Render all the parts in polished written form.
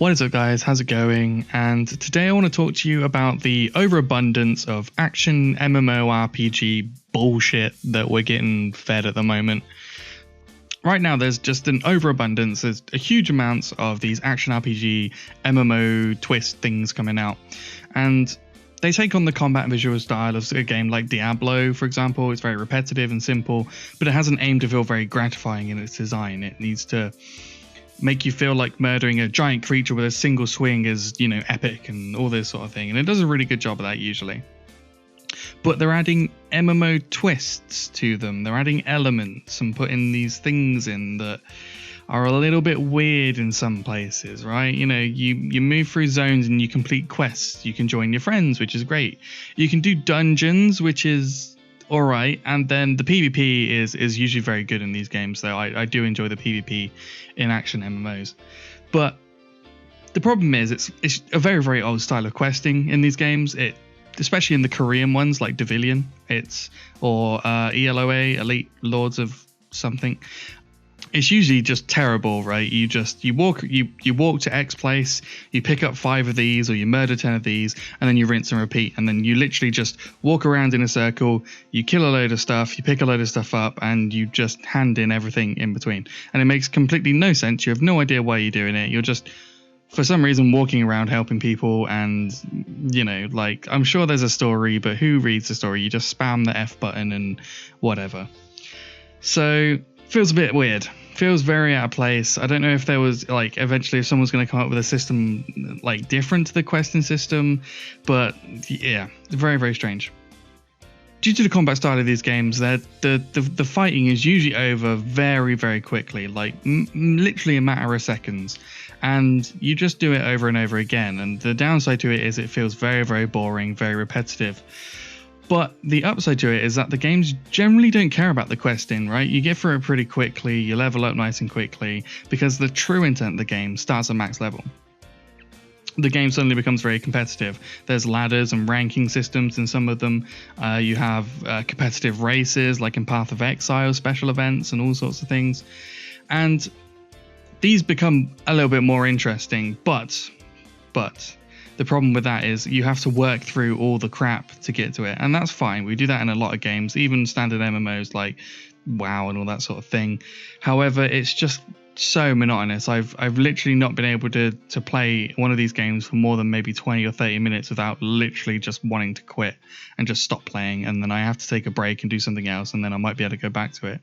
What is up, guys? How's it going? And today I want to talk to you about the overabundance of action MMORPG bullshit that we're getting fed at the moment. Right now, there's just an overabundance. There's a huge amounts of these action RPG MMO twist things coming out, and they take on the combat and visual style of a game like Diablo, for example. It's very repetitive and simple, but it has an aim to feel very gratifying in its design. It needs to make you feel like murdering a giant creature with a single swing is, epic and all this sort of thing. And it does a really good job of that usually. But they're adding MMO twists to them. They're adding elements and putting these things in that are a little bit weird in some places, right? You move through zones and you complete quests. You can join your friends, which is great. You can do dungeons, which is all right, and then the PvP is usually very good in these games, though. I do enjoy the PvP in action MMOs. But the problem is it's a very, very old style of questing in these games. Especially in the Korean ones like Devilian, or ELOA, Elite Lords of something. It's usually just terrible, right? You walk to X place, you pick up 5 of these, or you murder 10 of these, and then you rinse and repeat. And then you literally just walk around in a circle, you kill a load of stuff, you pick a load of stuff up, and you just hand in everything in between. And it makes completely no sense. You have no idea why you're doing it. You're just, for some reason, walking around helping people, and I'm sure there's a story, but who reads the story? You just spam the F button and whatever. So feels a bit weird. Feels very out of place. I don't know if there was eventually if someone's going to come up with a system different to the questing system, but yeah, very, very strange. Due to the combat style of these games, the fighting is usually over very, very quickly, literally a matter of seconds, and you just do it over and over again. And the downside to it is it feels very, very boring, very repetitive. But the upside to it is that the games generally don't care about the questing, right? You get through it pretty quickly, you level up nice and quickly, because the true intent of the game starts at max level. The game suddenly becomes very competitive. There's ladders and ranking systems in some of them. You have competitive races, like in Path of Exile, special events and all sorts of things. And these become a little bit more interesting, but the problem with that is you have to work through all the crap to get to it. And that's fine. We do that in a lot of games, even standard MMOs like WoW and all that sort of thing. However, it's just so monotonous. I've literally not been able to play one of these games for more than maybe 20 or 30 minutes without literally just wanting to quit and just stop playing. And then I have to take a break and do something else, and then I might be able to go back to it.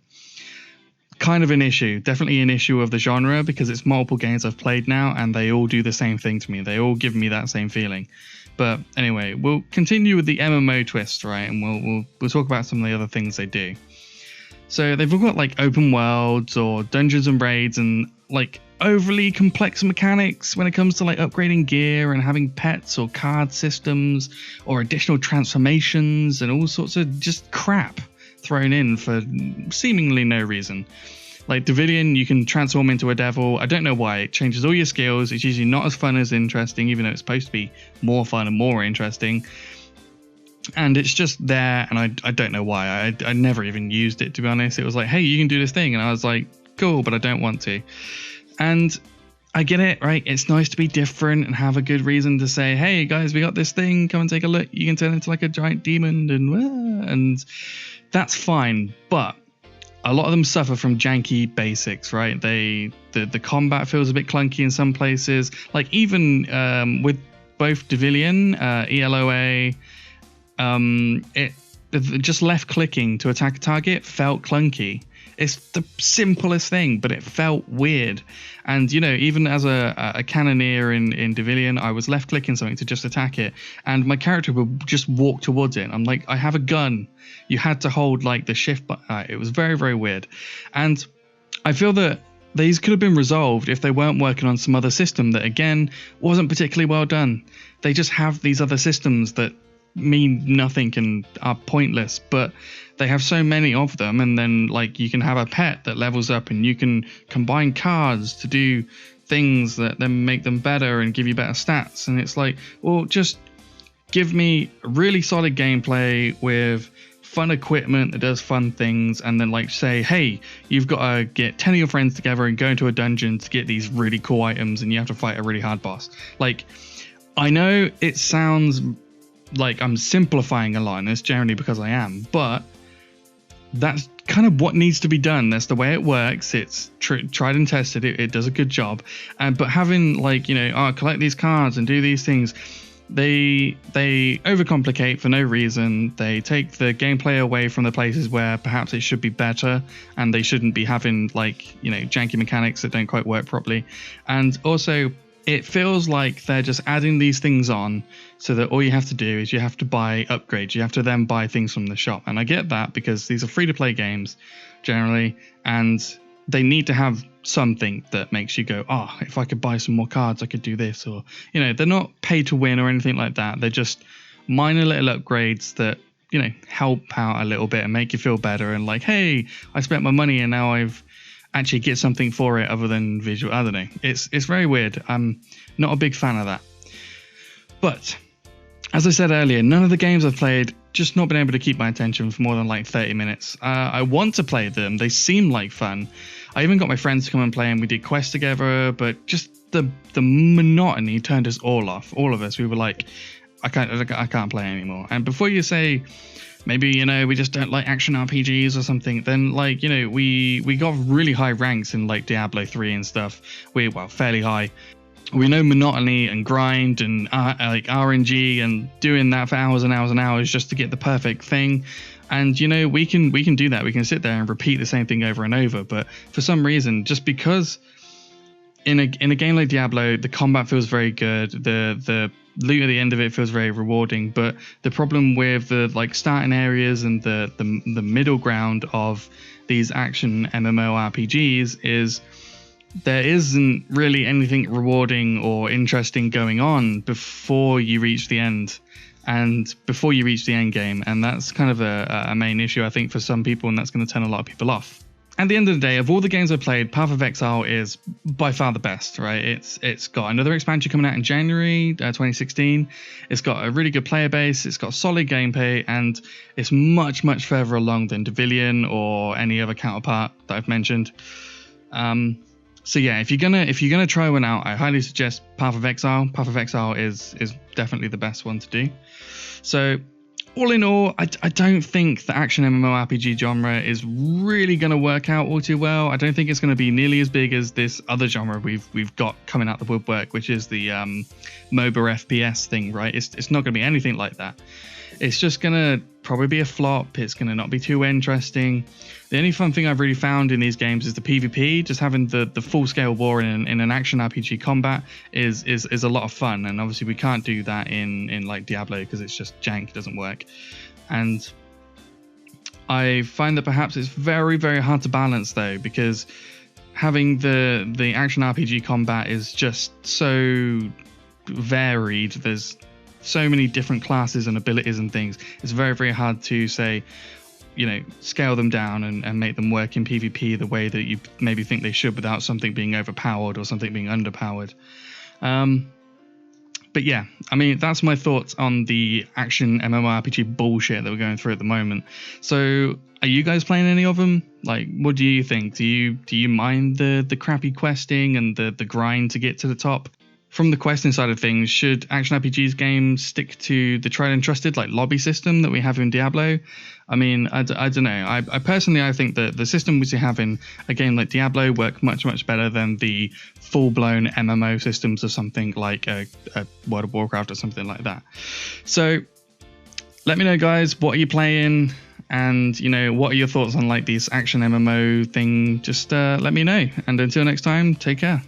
Kind of an issue, definitely an issue of the genre, because it's multiple games I've played now and they all do the same thing to me. They all give me that same feeling. But anyway, we'll continue with the MMO twist, right? And we'll talk about some of the other things they do. So they've all got open worlds or dungeons and raids and overly complex mechanics when it comes to upgrading gear and having pets or card systems or additional transformations and all sorts of just crap thrown in for seemingly no reason. Like Devilian, you can transform into a devil. I don't know why. It changes all your skills. It's usually not as fun as interesting, even though it's supposed to be more fun and more interesting. And it's just there, and I don't know why. I never even used it, to be honest. It was like, hey, you can do this thing, and I was like, cool, but I don't want to. And I get it, right? It's nice to be different and have a good reason to say, hey guys, we got this thing, come and take a look. You can turn into a giant demon and that's fine, but a lot of them suffer from janky basics, right? The combat feels a bit clunky in some places. Even with both Devilian, ELOA, just left clicking to attack a target felt clunky. It's the simplest thing, but it felt weird. And, even as a cannoneer in Devilian, I was left clicking something to just attack it. And my character would just walk towards it. I'm like, I have a gun. You had to hold the shift button. It was very, very weird. And I feel that these could have been resolved if they weren't working on some other system that, again, wasn't particularly well done. They just have these other systems that mean nothing and are pointless, but they have so many of them. And then you can have a pet that levels up, and you can combine cards to do things that then make them better and give you better stats. And it's just give me really solid gameplay with fun equipment that does fun things, and then like say, hey, you've got to get 10 of your friends together and go into a dungeon to get these really cool items, and you have to fight a really hard boss. Like, I know it sounds like I'm simplifying a lot in this, generally because I am, but that's kind of what needs to be done. That's the way it works. It's tried and tested. It does a good job. But having like, collect these cards and do these things, they overcomplicate for no reason. They take the gameplay away from the places where perhaps it should be better, and they shouldn't be having like, janky mechanics that don't quite work properly. And also, it feels like they're just adding these things on so that all you have to do is you have to buy upgrades. You have to then buy things from the shop. And I get that because these are free-to-play games generally, and they need to have something that makes you go, oh, if I could buy some more cards, I could do this. Or, they're not pay to win or anything like that. They're just minor little upgrades that, help out a little bit and make you feel better. And like, hey, I spent my money and now I've actually get something for it other than visual. I don't know. It's very weird. I'm not a big fan of that. But as I said earlier, none of the games I've played just not been able to keep my attention for more than like 30 minutes. I want to play them. They seem like fun. I even got my friends to come and play, and we did quests together, but just the monotony turned us all off. All of us. We were like, I can't play anymore. And before you say, maybe, we just don't like action RPGs or something, then like, we got really high ranks in like Diablo 3 and stuff. Fairly high. We know monotony and grind and like RNG and doing that for hours and hours and hours just to get the perfect thing. And, we can do that. We can sit there and repeat the same thing over and over. But for some reason, just because in a game like Diablo, the combat feels very good. The loot at the end of it feels very rewarding, but the problem with the like starting areas and the middle ground of these action MMORPGs is there isn't really anything rewarding or interesting going on before you reach the end and before you reach the end game, and that's kind of a main issue I think for some people, and that's going to turn a lot of people off. At the end of the day, of all the games I've played, Path of Exile is by far the best, right? It's got another expansion coming out in January 2016. It's got a really good player base. It's got solid gameplay, and it's much, much further along than Devilian or any other counterpart that I've mentioned. So yeah, if you're gonna try one out, I highly suggest Path of Exile. Path of Exile is definitely the best one to do. So all in all, I don't think the action MMORPG genre is really going to work out all too well. I don't think it's going to be nearly as big as this other genre we've got coming out the woodwork, which is the MOBA FPS thing, right? It's not going to be anything like that. It's just going to probably be a flop. It's going to not be too interesting. The only fun thing I've really found in these games is the PvP. Just having the full-scale war in an action RPG combat is a lot of fun. And obviously we can't do that in like Diablo because it's just jank. It doesn't work. And I find that perhaps it's very, very hard to balance though, because having the action RPG combat is just so varied. There's so many different classes and abilities and things. It's very, very hard to say, scale them down and make them work in PvP the way that you maybe think they should without something being overpowered or something being underpowered. But yeah, I mean, that's my thoughts on the action MMORPG bullshit that we're going through at the moment. So are you guys playing any of them? Like, what do you think? Do you mind the crappy questing and the grind to get to the top? From the questing side of things, should action RPGs games stick to the tried and trusted like lobby system that we have in Diablo? I mean, I don't know. I personally, I think that the system we have in a game like Diablo work much, much better than the full-blown MMO systems of something like a World of Warcraft or something like that. So let me know, guys, what are you playing? And, what are your thoughts on like these action MMO thing? Just let me know. And until next time, take care.